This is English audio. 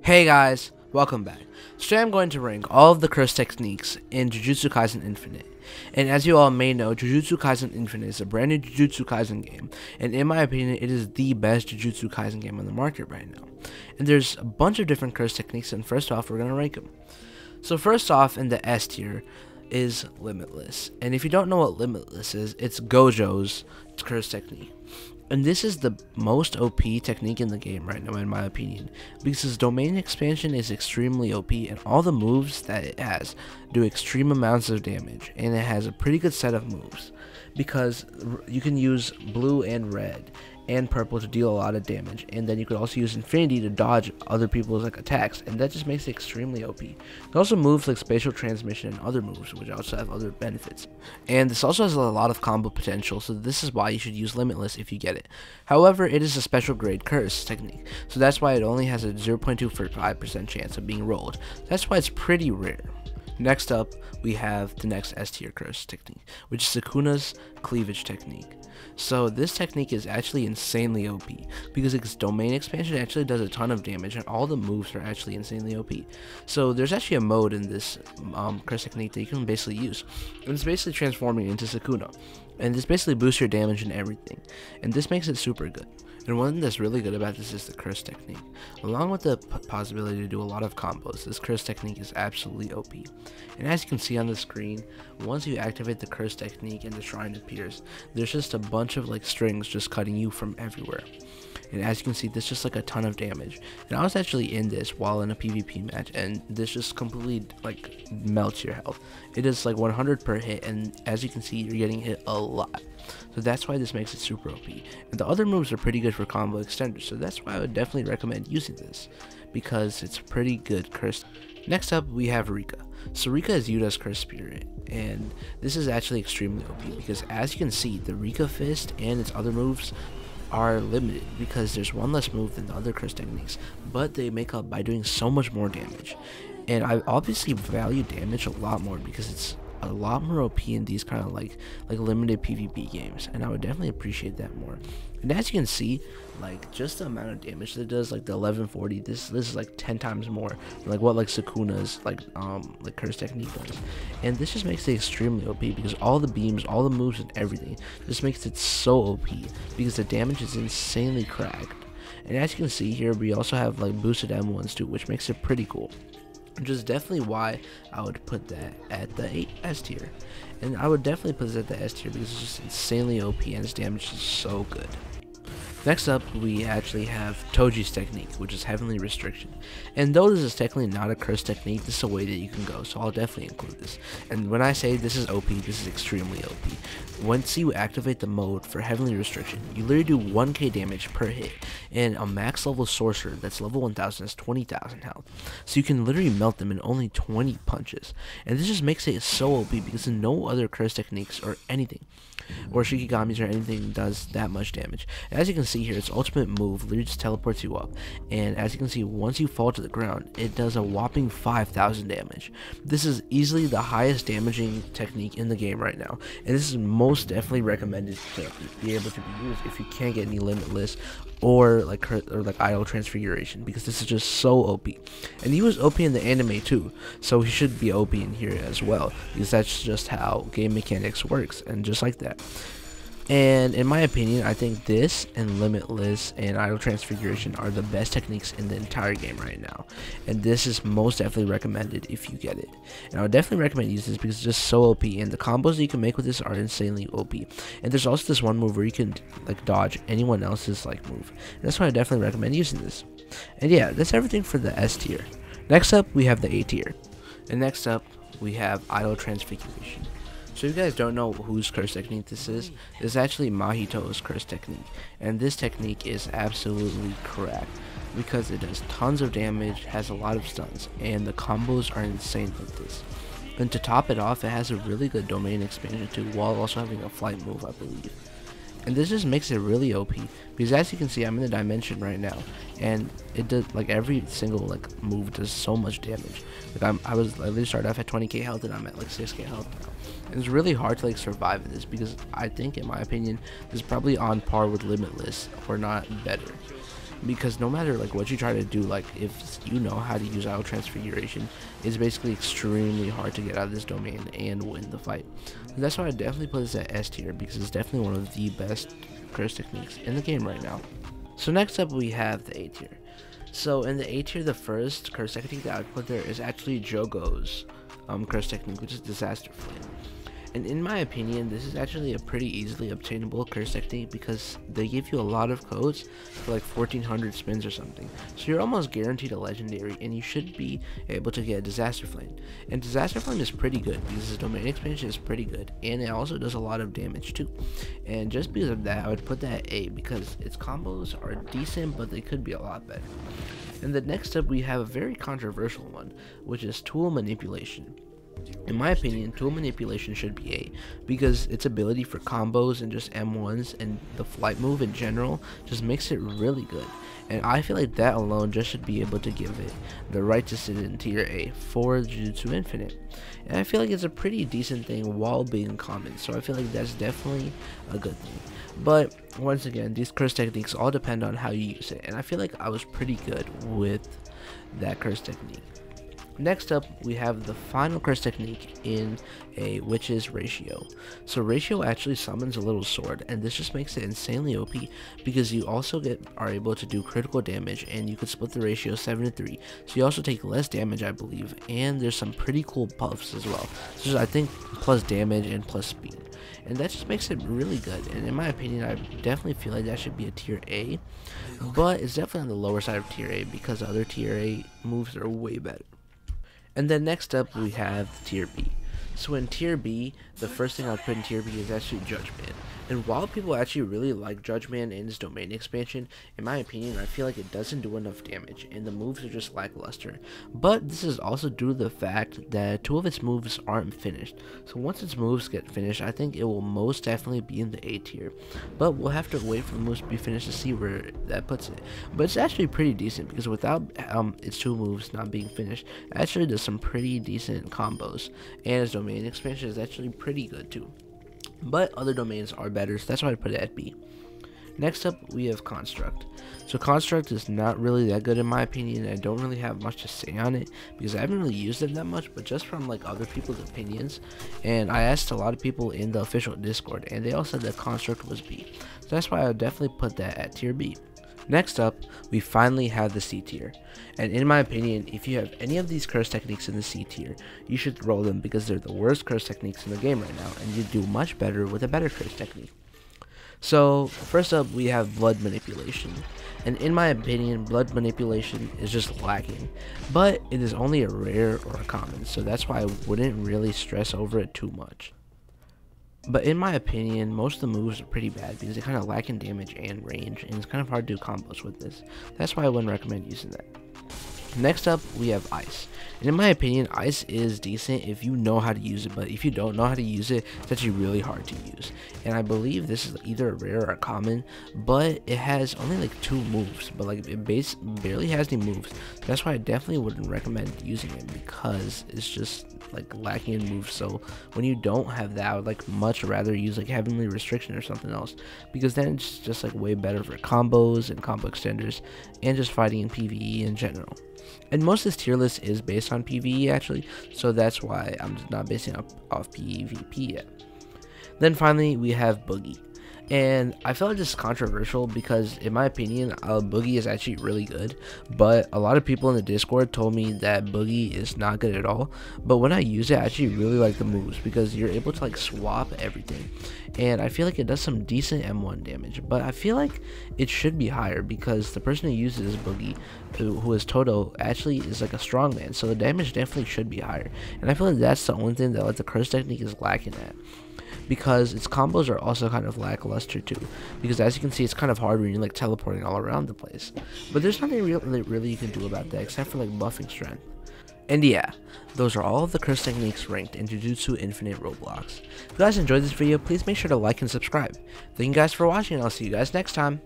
Hey guys, welcome back. Today I'm going to rank all of the curse techniques in Jujutsu Kaisen Infinite. And as you all may know, Jujutsu Kaisen Infinite is a brand new Jujutsu Kaisen game, and in my opinion, it is the best Jujutsu Kaisen game on the market right now. And there's a bunch of different curse techniques, and first off, we're going to rank them. So first off, in the S tier is Limitless. And if you don't know what Limitless is, it's Gojo's curse technique. And this is the most OP technique in the game right now, in my opinion, because its domain expansion is extremely OP, and all the moves that it has do extreme amounts of damage, and it has a pretty good set of moves, because you can use blue and red and purple to deal a lot of damage, and then you could also use Infinity to dodge other people's attacks, and that just makes it extremely OP. It also moves like spatial transmission and other moves, which also have other benefits. And this also has a lot of combo potential, so this is why you should use Limitless if you get it. However, it is a special grade curse technique, so that's why it only has a 0.25% chance of being rolled. That's why it's pretty rare. Next up, we have the next S tier curse technique, which is Sukuna's cleavage technique. So this technique is actually insanely OP, because its domain expansion actually does a ton of damage, and all the moves are actually insanely OP. So there's actually a mode in this curse technique that you can basically use, and it's basically transforming into Sukuna, and this basically boosts your damage and everything, and this makes it super good. And one thing that's really good about this is the curse technique. Along with the possibility to do a lot of combos, this curse technique is absolutely OP. And as you can see on the screen, once you activate the curse technique and the shrine appears, there's just a bunch of strings just cutting you from everywhere. And as you can see, this just a ton of damage. And I was actually in this while in a PvP match, and this just completely melts your health. It is 100 per hit, and as you can see, you're getting hit a lot. So that's why this makes it super OP. And the other moves are pretty good for combo extenders, so that's why I would definitely recommend using this, because it's a pretty good curse. Next up, we have Rika. So Rika is Yuta's curse spirit, and this is actually extremely OP, because as you can see, the Rika fist and its other moves are limited because there's one less move than the other curse techniques, but they make up by doing so much more damage. And I obviously value damage a lot more because it's a lot more OP in these kind of like limited PvP games, and I would definitely appreciate that more. And as you can see, just the amount of damage that it does, the 1140, this is 10 times more than what Sukuna's curse technique does. And this just makes it extremely OP because all the beams, all the moves and everything just makes it so OP because the damage is insanely cracked. And as you can see here, we also have boosted M1s too, which makes it pretty cool. Which is definitely why I would put that at the S tier. And I would definitely put this at the S tier because it's just insanely OP and its damage is so good. Next up, we actually have Toji's technique, which is Heavenly Restriction. And though this is technically not a curse technique, this is a way that you can go, so I'll definitely include this. And when I say this is OP, this is extremely OP. Once you activate the mode for Heavenly Restriction, you literally do 1k damage per hit, and a max level sorcerer that's level 1000 has 20,000 health. So you can literally melt them in only 20 punches. And this just makes it so OP because no other curse techniques or anything, or Shikigamis or anything does that much damage. As you can see here, its ultimate move literally just teleports you up, and as you can see, once you fall to the ground, it does a whopping 5,000 damage. This is easily the highest damaging technique in the game right now, and this is most definitely recommended to be able to be used if you can't get any Limitless or Idol Transfiguration, because this is just so OP. And he was OP in the anime too, so he should be OP in here as well, because that's just how game mechanics works, and just like that. And in my opinion, I think this and Limitless and Idol Transfiguration are the best techniques in the entire game right now. And this is most definitely recommended if you get it. And I would definitely recommend using this because it's just so OP. And the combos that you can make with this are insanely OP. And there's also this one move where you can dodge anyone else's move. And that's why I definitely recommend using this. And yeah, that's everything for the S tier. Next up, we have the A tier. And next up, we have Idol Transfiguration. So if you guys don't know whose curse technique this is actually Mahito's curse technique. And this technique is absolutely cracked because it does tons of damage, has a lot of stuns, and the combos are insane with this. And to top it off, it has a really good domain expansion too, while also having a flight move, I believe. And this just makes it really OP because as you can see, I'm in the dimension right now, and it does every single move does so much damage. I literally started off at 20k health and I'm at 6k health now. And it's really hard to survive this because I think, in my opinion, this is probably on par with Limitless, or not better. because no matter like what you try to do, like if you know how to use Idle Transfiguration, it's basically extremely hard to get out of this domain and win the fight. And that's why I definitely put this at S tier, because it's definitely one of the best curse techniques in the game right now. So next up we have the A tier. So in the A tier, the first curse technique that I would put there is actually Jogo's curse technique, which is Disaster Flame. And in my opinion, this is actually a pretty easily obtainable curse technique, because they give you a lot of codes for like 1400 spins or something. So you're almost guaranteed a legendary, and you should be able to get a Disaster Flame. And Disaster Flame is pretty good because the domain expansion is pretty good, and it also does a lot of damage too. And just because of that, I would put that at A, because its combos are decent, but they could be a lot better. And the next up, we have a very controversial one, which is Tool Manipulation. In my opinion, Tool Manipulation should be A, because its ability for combos and just M1s and the flight move in general just makes it really good. And I feel like that alone just should be able to give it the right to sit in tier A for Jujutsu Infinite. And I feel like it's a pretty decent thing while being common, so I feel like that's definitely a good thing. But once again, these curse techniques all depend on how you use it, and I feel like I was pretty good with that curse technique. Next up, we have the final curse technique in A, which is Ratio. So Ratio actually summons a little sword, and this just makes it insanely OP, because you also are able to do critical damage, and you could split the ratio 7-3. So you also take less damage, I believe, and there's some pretty cool buffs as well. So I think plus damage and plus speed. And that just makes it really good, and in my opinion, I definitely feel like that should be a tier A, but it's definitely on the lower side of tier A, because the other tier A moves are way better. And then next up, we have tier B. So in tier B, the first thing I'll put in tier B is actually Judgment. And while people actually really like Judgment and its domain expansion, in my opinion, I feel like it doesn't do enough damage, and the moves are just lackluster. But this is also due to the fact that 2 of its moves aren't finished. So once its moves get finished, I think it will most definitely be in the A tier. But we'll have to wait for the moves to be finished to see where that puts it. But it's actually pretty decent, because without its 2 moves not being finished, it actually does some pretty decent combos. And its domain expansion is actually pretty good too. But other domains are better, so that's why I put it at B. Next up, we have Construct. So Construct is not really that good in my opinion. I don't really have much to say on it, because I haven't really used it that much, but just from like other people's opinions. And I asked a lot of people in the official Discord, and they all said that Construct was B. So that's why I would definitely put that at tier B. Next up, we finally have the C tier. And in my opinion, if you have any of these curse techniques in the C tier, you should roll them, because they're the worst curse techniques in the game right now, and you do much better with a better curse technique. So first up, we have Blood Manipulation. And in my opinion, Blood Manipulation is just lacking, but it is only a rare or a common, so that's why I wouldn't really stress over it too much. But in my opinion, most of the moves are pretty bad, because they kind of lack in damage and range, and it's kind of hard to do combos with this. That's why I wouldn't recommend using that. Next up, we have Ice. And in my opinion, Ice is decent if you know how to use it, but if you don't know how to use it, it's actually really hard to use. And I believe this is either a rare or a common, but it has only like 2 moves, but like it barely has any moves. That's why I definitely wouldn't recommend using it, because it's just like lacking in moves. So when you don't have that, I would like much rather use like Heavenly Restriction or something else, because then it's just like way better for combos and combo extenders and just fighting in PvE in general. And most of this tier list is based on PvE actually, so that's why I'm just not basing it off PvP yet. Then finally, we have Boogie. And I feel like this is controversial, because in my opinion, Boogie is actually really good, but a lot of people in the Discord told me that Boogie is not good at all. But when I use it, I actually really like the moves, because you're able to like swap everything, and I feel like it does some decent M1 damage, but I feel like it should be higher, because the person who uses Boogie, who is Toto, actually is like a strongman, so the damage definitely should be higher. And I feel like that's the only thing that like the curse technique is lacking at, because its combos are also kind of lackluster too, because as you can see, it's kind of hard when you're like teleporting all around the place. But there's nothing really you can do about that, except for like buffing strength. And yeah, those are all of the curse techniques ranked in Jujutsu Infinite Roblox. If you guys enjoyed this video, please make sure to like and subscribe. Thank you guys for watching, and I'll see you guys next time.